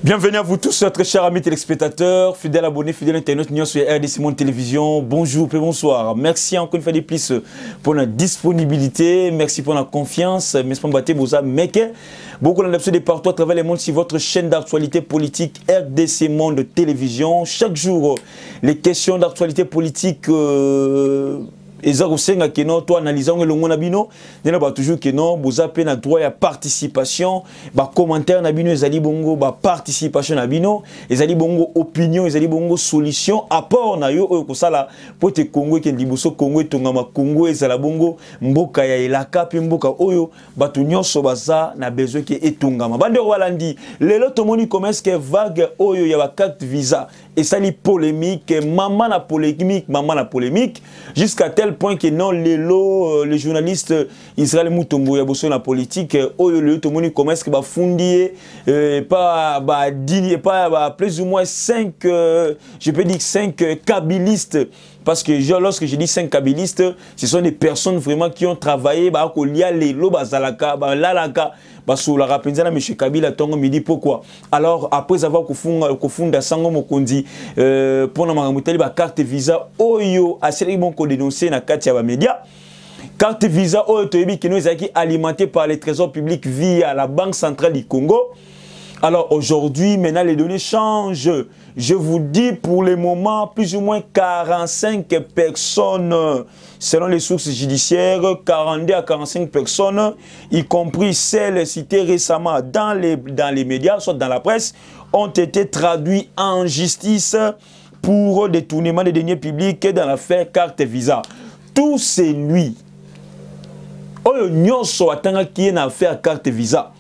Bienvenue à vous tous, très chers amis téléspectateurs, fidèles abonnés, fidèles internautes, nous sur RDC Monde Télévision. Bonjour et bonsoir. Merci encore une fois de plus pour la disponibilité, merci pour la confiance. Merci pour battre vos mec. Beaucoup de partout à travers le monde sur votre chaîne d'actualité politique RDC Monde Télévision. Chaque jour, les questions d'actualité politique. Eza kosenga que non toi analysant le ngona bino nena ba toujours que non boza pe na droit ya participation ba commentaire na bino ezali bongo ba participation na bino ezali bongo opinion ezali bongo solution apport na yo oyo kosala pote Congo ke liboso Congo etongama Congo ezala bongo mboka ya elaka pe mboka oyo batu nyonso baza na besoin ke etongama bande walandi lelo tomoni commerce ke vague oyo ya ba carte visa et ça li polémique maman na polémique jusqu'à tel point que non les journalistes Israël Mutombo ya bosso na politique oyo le tomoni commerce que ba fundi pas ba dini pas plus ou moins 5 je peux dire 5 kabylistes. Parce que lorsque je dis 5 kabylistes, ce sont des personnes vraiment qui ont travaillé bah kolia les lobazalaka bah lalaka bah sur la rapenzana monsieur Kabila tongo midi pourquoi. Alors après avoir kofunda sango mokondi pour na makamuteli ba carte visa oyo aseli bon ko dénoncer na kati ya ba média. Carte visa oyo toyebi que nous ezaki alimenté par les trésors publics via la Banque centrale du Congo. Alors aujourd'hui, maintenant les données changent. Je vous dis pour le moment, plus ou moins 45 personnes, selon les sources judiciaires, 42 à 45 personnes, y compris celles citées récemment dans les médias, soit dans la presse, ont été traduites en justice pour détournement des deniers publics dans l'affaire carte visa. Tout c'est lui. Oyo nyonso atanga qui est dans l'affaire carte visa.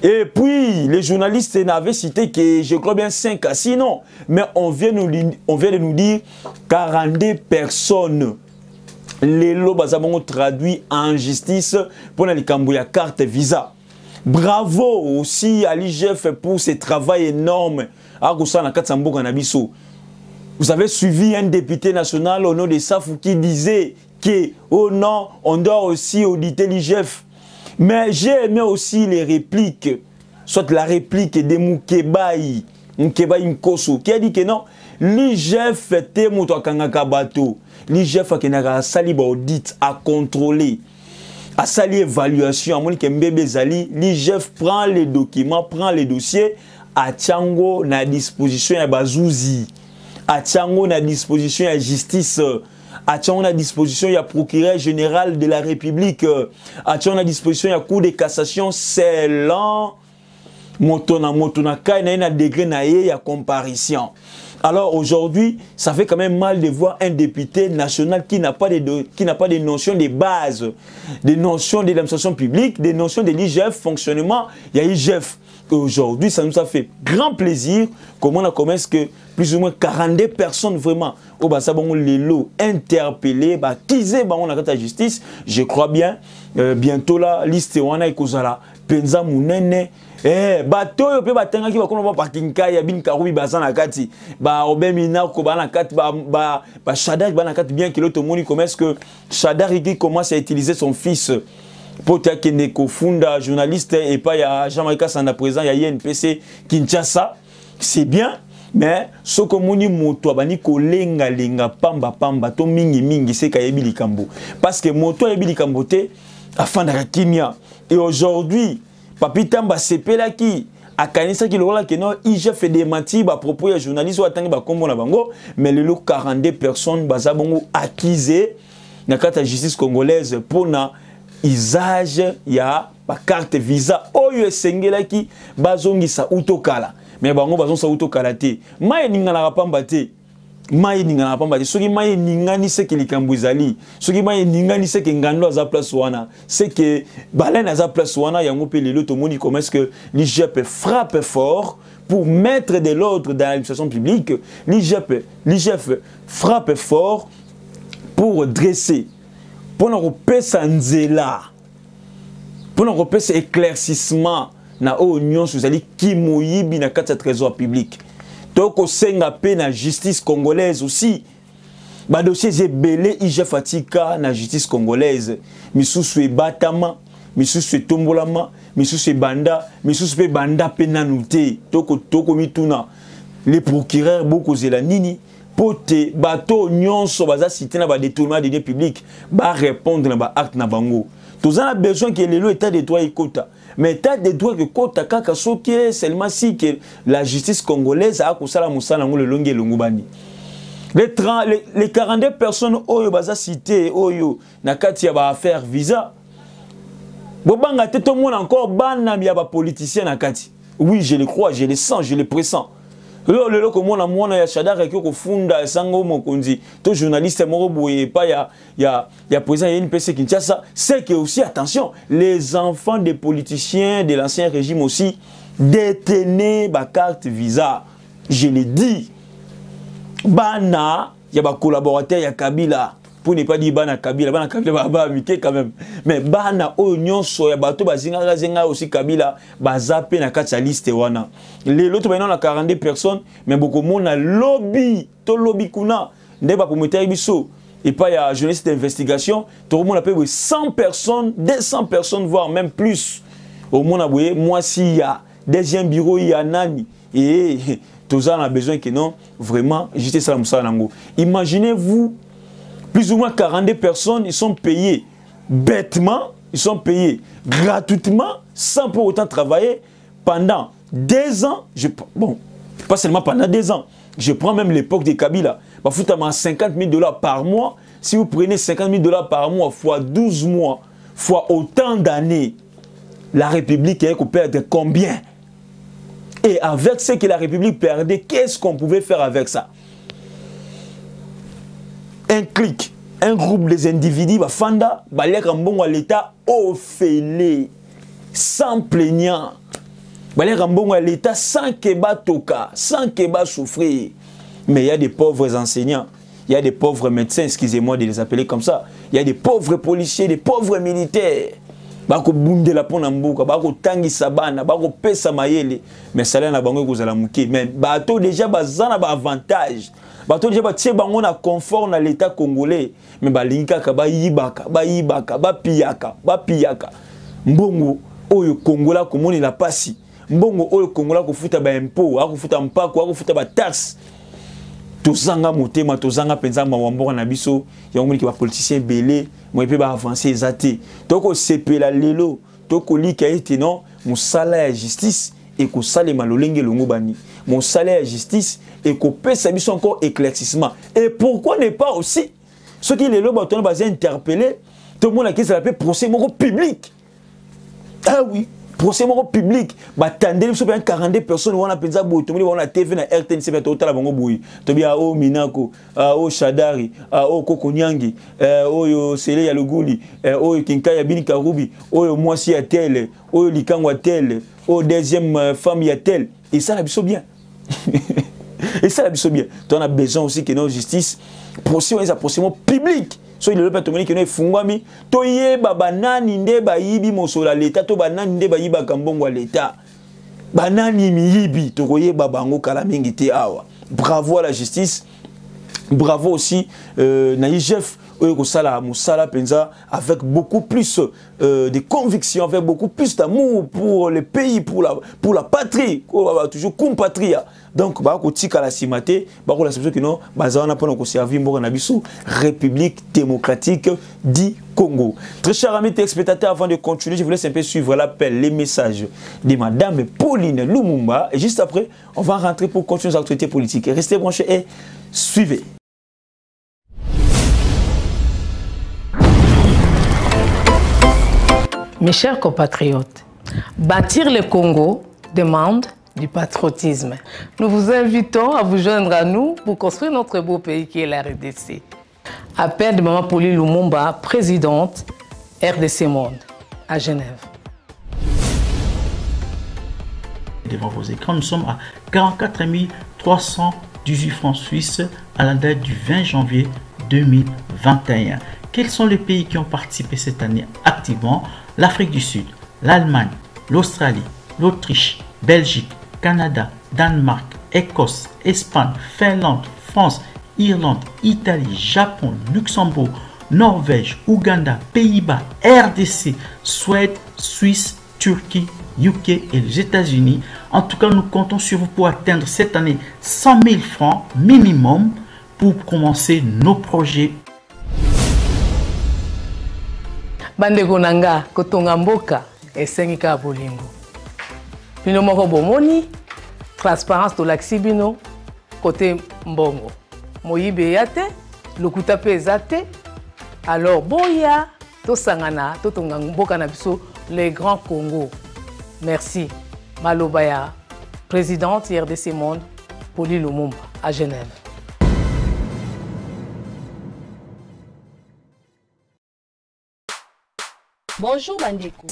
Et puis, les journalistes n'avaient cité que, je crois bien, 5 à 6 non. Mais on vient de nous dire 42 personnes. Les lobes ont traduit en justice pour les Cambouya carte visa. Bravo aussi à l'IGF pour ce travail énorme. Vous avez suivi un député national au nom de Safou qui disait que, oh non, on doit aussi auditer l'IGF. Mais j'ai aimé aussi les répliques, soit la réplique de Moukebaï Nkoso, qui a dit que non, l'IGF était Moutouakangaka Bato, l'IGF a sali audit, à contrôler, à sali évaluation, à mon Kembebe Zali, l'IGF prend les documents, prend les dossiers, à Tchango na disposition à Bazouzi, à Tchango na disposition à justice. On a disposition, il y a procureur général de la République. On a disposition, il y a cour de cassation, c'est lent. Motona, il y a un degré, il y a comparution. Alors aujourd'hui, ça fait quand même mal de voir un député national qui n'a pas de notions de base, des notions de l'administration publique, des notions de l'IGF, fonctionnement, il y a l'IGF. Aujourd'hui, ça nous a fait grand plaisir, comme on a commencé que plus ou moins 42 personnes vraiment au Bassabon les lots interpellés, baptisés dans la justice. Je crois bien, bientôt la liste wana ikozala penza munene. Bato yo pe batanga ki bakona parking ka ya bin karubi bazana kati ba obemina ko bana kati ba Shaddai bana kati bien que l'autre monde commence que Shaddai qui commence à utiliser son fils pour qu'il funda journaliste et pas ya Jean-Marc Sanda présent ya INPC Kinshasa, c'est bien. Mais ce que moni moto bani ko lenga pamba to mingi c'est kayebi likambo parce que moto yebi likambo te afin de kimia. Et aujourd'hui papitamba sepela ki akanisa ki lola ke non IG fait des menti à propos ya journaliste ou atangi ba kombo na bango mais le 42 personnes baza bongo accusé na kata justice congolaise pour na usage ya ba carte visa oyo esengela ki bazongisa utokala. Mais bango bazon sa auto kalaté mai ningana pamba te mai ningana pamba te soki mai ningani se ke likambo ezali soki mai ningani se ke ngando aza place wana c'est que balen aza place wana yango pe lelo to moni comment est-ce que l'IGF frappe fort pour mettre de l'ordre dans l'administration publique. L'IGF frappe fort pour dresser pour nous repérer sanzela pour nous repérer éclaircissement na union sozali kimoyibi na kati ya trésor public. Toko senga pe na justice congolaise aussi. Ba dossier ebele IGF atika na justice congolaise. Misusu ebatama misusu etombolama, misusu banda, misusu pe banda penanute, toko mituna. Les procureurs beaucoup zela nini pote bateau nyonso baza cité na ba détournement de deniers publics ba répondre na ba acte na bango. Tous on a besoin que le état de droit écota. Mais état de droit que kota kaka soki seulement si que la justice congolaise a kusala musala ngolo longe longubani. Les 42 personnes oyo baza cité oyo na kati ya ba affaire visa. Bobanga te to mona encore bana ya ba politicien na kati. Oui, je le crois, je le sens, je le pressens. Le comme on a Chadar qui au fond de Sango Mokonzi, tout journaliste moro boye pas ya président NPC Kinshasa, c'est que aussi attention, les enfants des politiciens de l'ancien régime aussi détenaient ba carte visa. Je l'ai dit. Bana, il y a ba collaborateur ya Kabila. Pour ne pas dire bana Kabila ba amité quand même. Mais bana oignon soya bato bazinga aussi Kabila bazape na kati liste wana. Les l'autre maintenant na 42 personnes mais beaucoup monde na lobby, to lobby kuna ndeba pour mettre biso et pas il y a journaliste d'investigation, tout le monde a payé 100 personnes, 200 personnes voire même plus. Au monde a voyé moi si y a deuxième bureau il y a nani et tous on a besoin que non vraiment juste ça nango. Imaginez-vous plus ou moins 42 personnes, ils sont payés bêtement, ils sont payés gratuitement, sans pour autant travailler pendant 2 ans. Bon, pas seulement pendant 2 ans. Je prends même l'époque des Kabila. Bah, foutez 50 000 $ par mois. Si vous prenez 50 000 $ par mois, fois 12 mois, fois autant d'années, la République est perdre combien? Et avec ce que la République perdait, qu'est-ce qu'on pouvait faire avec ça? Un clic, un groupe des individus, Fanda, Balekambongo à l'État offélé, sans plaignant. Balekambongo à l'État sans keba toka, sans keba souffrir. Mais il y a des pauvres enseignants, il y a des pauvres médecins, excusez-moi de les appeler comme ça. Il y a des pauvres policiers, des pauvres militaires. Bako bunde la pona mboka, bako tangi sabana, bako pesa mayele. Mais ça là na bango kozala muke. Mais bato déjà bazana ba avantage. Bato déjà ba tie bango na confort na l'état congolais. Mais balinga ka ba yibaka, ba piyaka. Mbongo oyo Kongola komoni la pasi. Mbongo oyo Kongola ko futa ba impôt, ako futa mpako, ako futa ba taxe. Tozanga motema, tozanga penza mawambora na biso, yango ki ba politicien belé, mo pe ba avancer ezate. Toko sepela lelo, toko lika ete non, musala ya justice et ko sale malolenge longo bani. Mon salaire justice et ko pesa biso encore éclaircissement. Et pourquoi ne pas aussi ceux qui les loba tono ba interpeller, tout le monde a qui ça l'appelle procès moko public. Ah oui, procès moko public. Ba tandeli biso 42 personnes wana penza boy, to wana TV na RTNC ba totala bango boy. To bia o Minako, o Shadari, o Kokonyangi, o yo Sele ya Luguli, o Kinkaya Bini Karubi, o yo Mwasi ya tel, o Likangwa tel, o deuxième femme ya tel. Et ça la biso bien. Et ça la biso bien. Tu on a besoin aussi que nos justice procès est un procès public. So il le pas tomber que nous fungwami to yeba banani nde ba yibi mosola l'état to banani nde ba yiba kambongo l'état. Banani miyibi to koyeba bango kala mingi te awa. Bravo à la justice. Bravo aussi na IGF Musala Penza avec beaucoup plus de conviction, avec beaucoup plus d'amour pour le pays, pour la patrie, toujours compatria. Donc, bah, la simate, bah, la que non, bah, on a pas servir République démocratique du Congo. Très chers amis téléspectateurs, avant de continuer, je vous laisse un peu suivre l'appel, les messages de Madame Pauline Lumumba. Et juste après, on va rentrer pour continuer les actualités politiques. Restez branchés et suivez. Mes chers compatriotes, bâtir le Congo demande du patriotisme. Nous vous invitons à vous joindre à nous pour construire notre beau pays qui est la RDC. Appel de Maman Pauline Lumumba, présidente RDC Monde, à Genève. Devant vos écrans, nous sommes à 44 318 francs suisses à la date du 20 janvier 2021. Quels sont les pays qui ont participé cette année activement? L'Afrique du Sud, l'Allemagne, l'Australie, l'Autriche, Belgique, Canada, Danemark, Écosse, Espagne, Finlande, France, Irlande, Italie, Japon, Luxembourg, Norvège, Ouganda, Pays-Bas, RDC, Suède, Suisse, Turquie, UK et les États-Unis. En tout cas, nous comptons sur vous pour atteindre cette année 100 000 francs minimum pour commencer nos projets. Bandeko nanga kotonga mboka esengika bolingo. Bino moko bomoni transparence to laksi bino côté mbongo. Moyibe yate, lokuta pe ezate. Alors boya to sangana to tonga mboka na biso les grands Congo. Merci. Malobaya, présidente RDC Monde, Poli Lumumba à Genève. Bonjour Bandeko.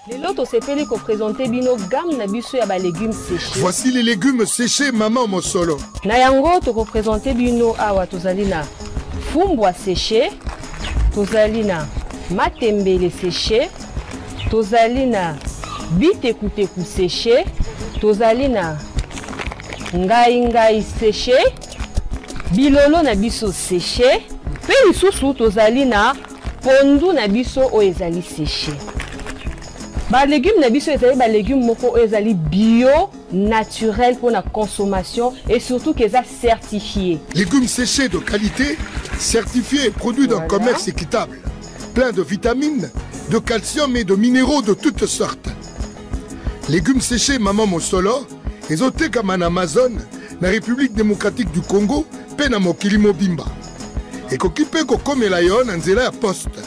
Les lots sepeli ko présenter bino gamme na biso ya ba légumes séchés. Voici les légumes séchés Maman Mosolo. Na yango to ko présenter bino awa tozali na fumbwa séché, tozali na matembele séché, tozali na bitekuteku séché, tozali na ngai séché, bilolo na biso séché, pe lisusu tozali na pondu na biso o ezali séché. Ba légumes na biso ezali ba légumes moko o ezali bio, naturel pour la consommation et surtout qu'ils sont certifiés. Légumes séchés de qualité, certifiés et produits d'un commerce équitable, plein de vitamines, de calcium et de minéraux de toutes sortes. Légumes séchés Maman Mosolo, ezote comme en Amazon, na République démocratique du Congo, pe na mokili mobimba. Et kokipe kokomela yo na nzela ya poste.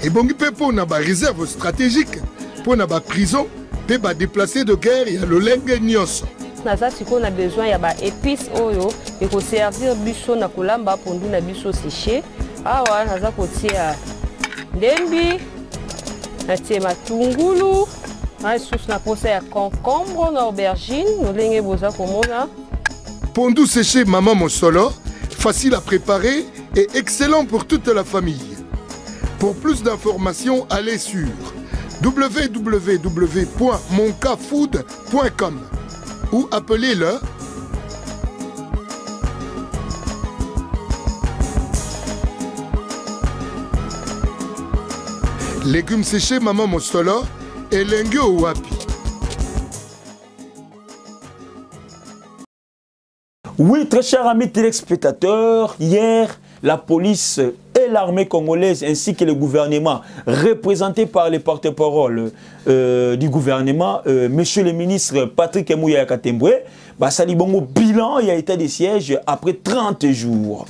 Et bongi pe po na ba réserve stratégique, po na ba prison, pe ba déplacé de guerre ya lolenge nyonso. Naza siko na besoin ya ba épices oyo et ko servir biso na kolamba pondu na biso séché. Awa naza kotia ndembi, na tie matungulu, na sauce na posa ya concombre na aubergine, nolenge boza komona. Pondu séché Maman Mosolo, facile à préparer et excellent pour toute la famille. Pour plus d'informations, allez sur www.moncafood.com ou appelez-le légumes séchés Maman Mosolo et Lengue Wapi. Oui, très chers amis téléspectateurs, hier, la police et l'armée congolaise ainsi que le gouvernement, représenté par les porte-parole du gouvernement, monsieur le ministre Patrick Mouya Katembwe, Salibongo bilan et état de siège après 30 jours.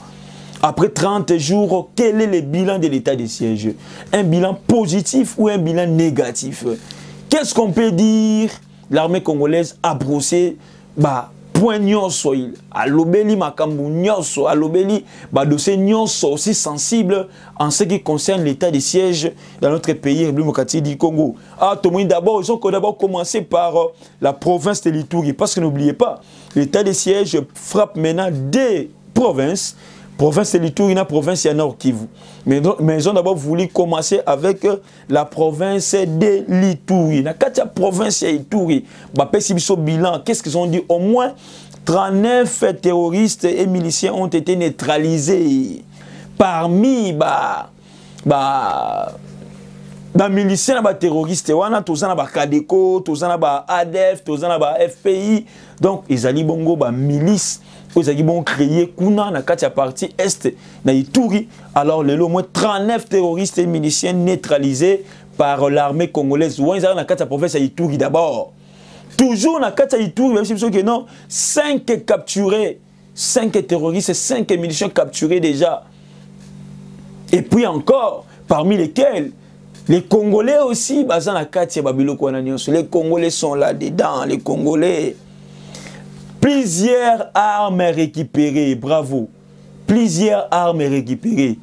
Après 30 jours, quel est le bilan de l'état de siège? Un bilan positif ou un bilan négatif? Qu'est-ce qu'on peut dire? L'armée congolaise a brossé point nyonso alobeli makambu nyonso alobeli dossier nyonso aussi sensible en ce qui concerne l'état de siège dans notre pays République démocratique du Congo. D'abord, ils ont d'abord commencé par la province de l'Ituri parce que n'oubliez pas, l'état de siège frappe maintenant des provinces. Province de l'Ituri, la province de Nord Kivu. Mais ils ont d'abord voulu commencer avec la province de l'Ituri. La province de l'Ituri, bilan, qu'est-ce qu'ils ont dit? Au moins 39 terroristes et miliciens ont été neutralisés. Parmi miliciens et terroristes, on a tous les Kadeko, tous les ADF, tous les FPI. Donc, ils ont bongo milice. Ils ont créé Kuna na katia partie est na Ituri. Alors, au moins 39 terroristes et miliciens neutralisés par l'armée congolaise. Ils ont na katia province Ituri d'abord. Toujours na katia Ituri, même si que non, 5 capturés, 5 terroristes et 5 miliciens capturés déjà. Et puis encore, parmi lesquels les Congolais aussi, les Congolais sont là-dedans, les Congolais. Plusieurs armes récupérées, bravo. Plusieurs armes récupérées.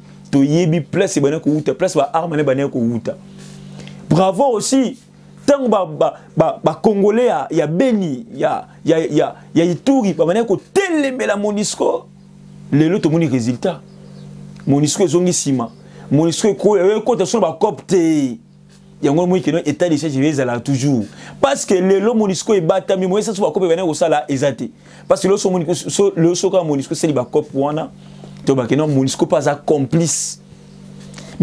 Bravo aussi. Tant que Congolais, il y a Beni, il y a Ituri, il y a la Monisco. Les autres ont des résultats. Monisco est en ciment. Monisco est copté. Il y a un moment qui est état de siège toujours. Parce que le Monisco est battu, mais moi, ça se voit comme au sala exaté. Parce que le Monisco, c'est le cop wana. Donc, Monisco pas un complice.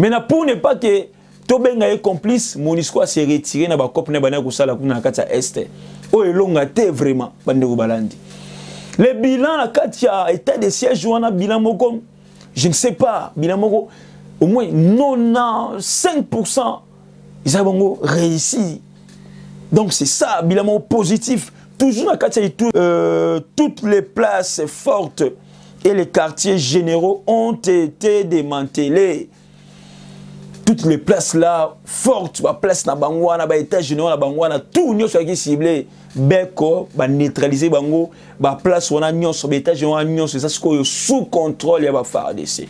Maintenant, pour ne pas que Tobenga est complice, Monisco s'est retiré na ba cop na bana ko sala kuna kata este. O elonga te vraiment bandeko balandi. Le bilan la katia état de siège ou un bilan moko, je ne sais pas, bilan moko au moins 95% ils ont réussi. Donc c'est ça, bilan moko positif. Toujours la katia toutes les places fortes et les quartiers généraux ont été démantelés. Toutes les places là fortes, la place na bangwana, ba état général na bangwana, tout nyos qui ciblé beko ba neutraliser bango, ba place on a nyos ba état général nyos ça c'est sous contrôle ya ba FARDC.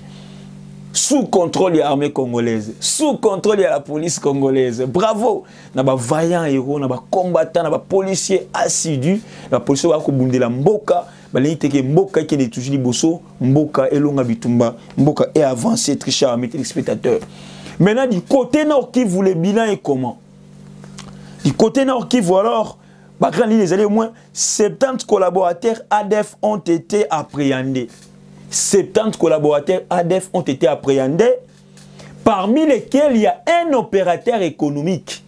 Sous contrôle ya l'armée congolaise, sous contrôle ya la police congolaise. Bravo na ba vaillant héros, na ba combattant, na ba policier assidu, ba policier ba ko bundela mboka. Baliniteke mboka qui est toujours liboso, mboka elonga bitumba, mboka est avancé très cher amis téléspectateurs. Maintenant du côté nord Kivu le bilan est comment? Du côté nord Kivu alors, les années au moins 70 collaborateurs ADF ont été appréhendés. 70 collaborateurs ADF ont été appréhendés, parmi lesquels il y a un opérateur économique.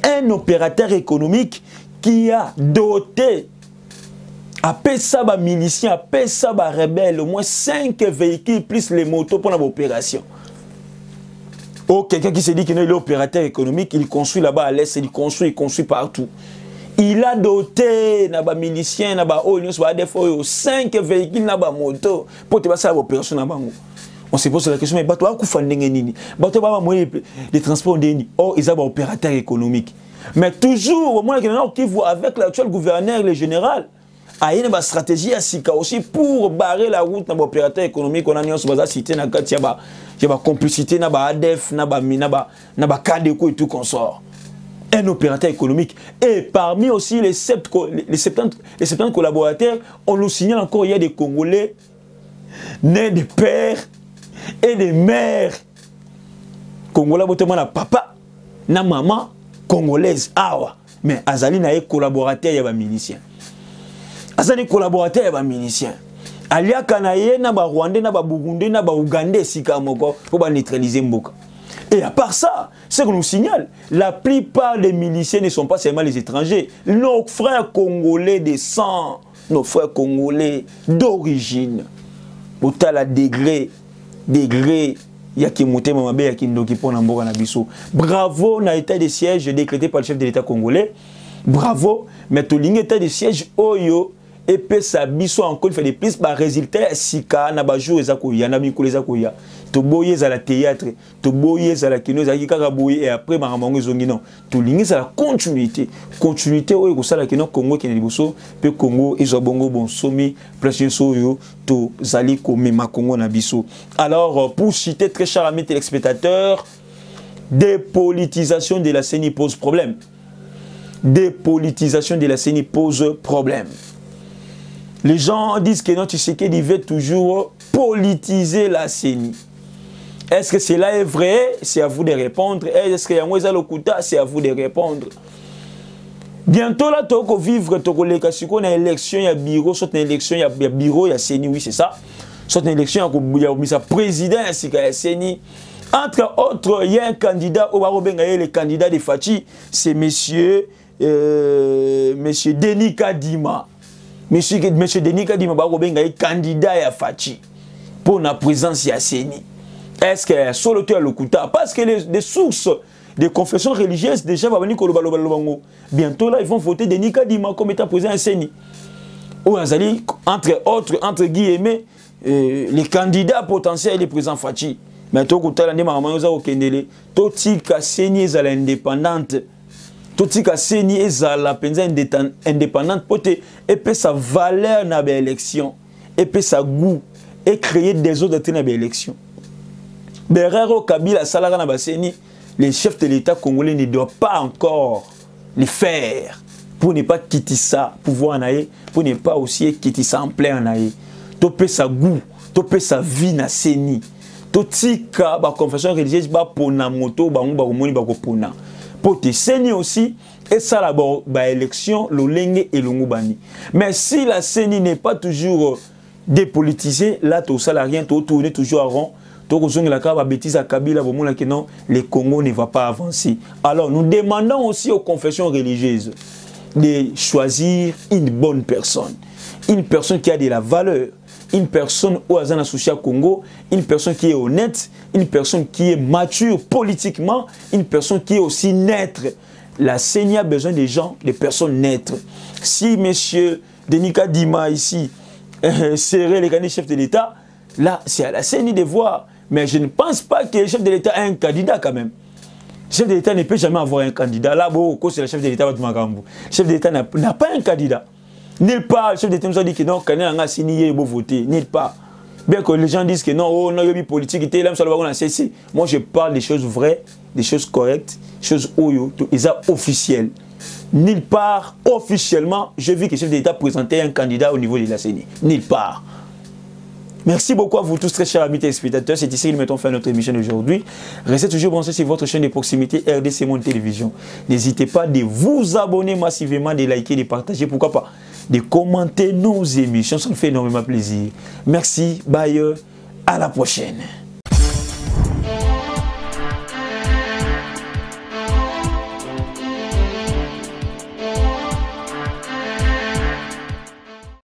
Un opérateur économique qui a doté après ça, les miliciens, après ça, les rebelles, au moins 5 véhicules plus les motos pour l'opération. Oh, quelqu'un qui se dit qu'il est opérateur économique, il construit là-bas à l'est, il construit partout. Il a doté les miliciens, les 5 véhicules, les motos pour te passer à l'opération. On se pose la question, mais tu as des transports, oh, ils ont un opérateur économique. Mais toujours, au moins, avec l'actuel gouverneur, le général, il y a une stratégie aussi pour barrer la route dans l'opérateur économique. On a une cité, il y a une complicité, il y a ADF, il y a Kadeko et tout consort. Un opérateur économique. Et parmi aussi les 70 collaborateurs, on nous signale encore, il y a des Congolais nés de pères et de mères. Congolais, na papa, na maman, congolaise, awa. Mais Azali na collaborateur, il y a des miliciens. Azali collaborateur ba milicien. Alia kanaye na ba Rwandais na ba Burundais na ba Ougandais sika moko pour ba neutraliser mboka. Et à part ça, ce qu'on nous signale, la plupart des miliciens ne sont pas seulement les étrangers. Nos frères congolais de sang, nos frères congolais d'origine. Otala degré, ya ki moté mamabe ya ki ndoki pona mboka na biso. Bravo na état de siège décrété par le chef de l'État congolais. Bravo, mais tout l'état de siège oyo et puis ça biso encore fait des plus par résultat sika na ba jour ezakoya na mikolo ezakoya to boyé à la théâtre to boyé à la kino ezaki kaka boyé et après mamango ezongi non to lingi ça la continuité oyo ko sala kino Congo qui na liboso pe Congo ezo bongo bon somi pression soyo to zali ko mema Congo na biso. Alors pour citer très cher amis téléspectateurs, dépolitisation de la CENI pose problème. Dépolitisation de la CENI pose problème. Les gens disent que non, Tshisekedi veut toujours politiser la CENI. Est-ce que cela est vrai? C'est à vous de répondre. Est-ce qu'il y a un Lokuta? C'est à vous de répondre. Bientôt là, tu vas vivre, tu vas une élection, il y a bureau, soit une élection, il y a bureau, il y a CENI, oui, c'est ça. Soit une élection, il y a président, il y a CENI. Entre autres, il y a un candidat, le candidat de Fachi, c'est monsieur Denis Kadima. Monsieur Denis Kadima est candidat à Fachi pour la présence à CENI. Est-ce que sur le Lokuta? Parce que les sources des confessions religieuses déjà vont venir bientôt là ils vont voter Denis Kadima comme étant président à CENI. Ou entre autres, entre guillemets, les candidats potentiels et présents Fachi. Mais tout le monde a CENI est indépendante. Tout ce que CENI est indépendante pour et puis sa valeur dans l'élection et puis sa goût et créer des autres dans l'élection. Berero Kabila Salara na CENI, les chefs de l'État congolais ne doivent pas encore le faire pour ne pas quitter ça pouvoir naïe, pour ne pas aussi quitter ça en plein naïe. Topé sa goût, topé sa vie na CENI. Tout ce que la confession religieuse ba pona moto ba ngba komoni ba ko pona. Pour te CENI aussi, et ça d'abord, l'élection, l'olenge et l'ongubani. Mais si la CENI n'est pas toujours dépolitisée, là, tout ça, rien, tout tourne toujours à rond, la bêtise à Kabila, que non, le Congo ne va pas avancer. Alors nous demandons aussi aux confessions religieuses de choisir une bonne personne. Une personne qui a de la valeur. Une personne au Azana Soucia Congo, une personne qui est honnête, une personne qui est mature politiquement, une personne qui est aussi neutre. La CENI a besoin des gens, des personnes neutres. Si M. Denika Dima ici serait le chef de l'État, là c'est à la CENI de voir. Mais je ne pense pas que le chef de l'État ait un candidat quand même. Le chef de l'État ne peut jamais avoir un candidat. Là, c'est le chef de l'État. Le chef de l'État n'a pas un candidat. Nulle part, le chef d'État nous a dit que non, quand on a signé, il faut voter. Nulle part. Bien que les gens disent que non, oh, non, il y a une politique, on a cessé. Moi, je parle des choses vraies, des choses correctes, des choses officielles. Nulle part, officiellement, je vis que le chef d'État présentait un candidat au niveau de la CENI. Nulle part. Merci beaucoup à vous tous, très chers amis téléspectateurs. C'est ici que nous mettons fin à notre émission d'aujourd'hui. Restez toujours branchés sur votre chaîne de proximité RDC Monde Télévision. N'hésitez pas de vous abonner massivement, de liker, de partager, pourquoi pas, de commenter nos émissions. Ça nous fait énormément plaisir. Merci, bye, à la prochaine.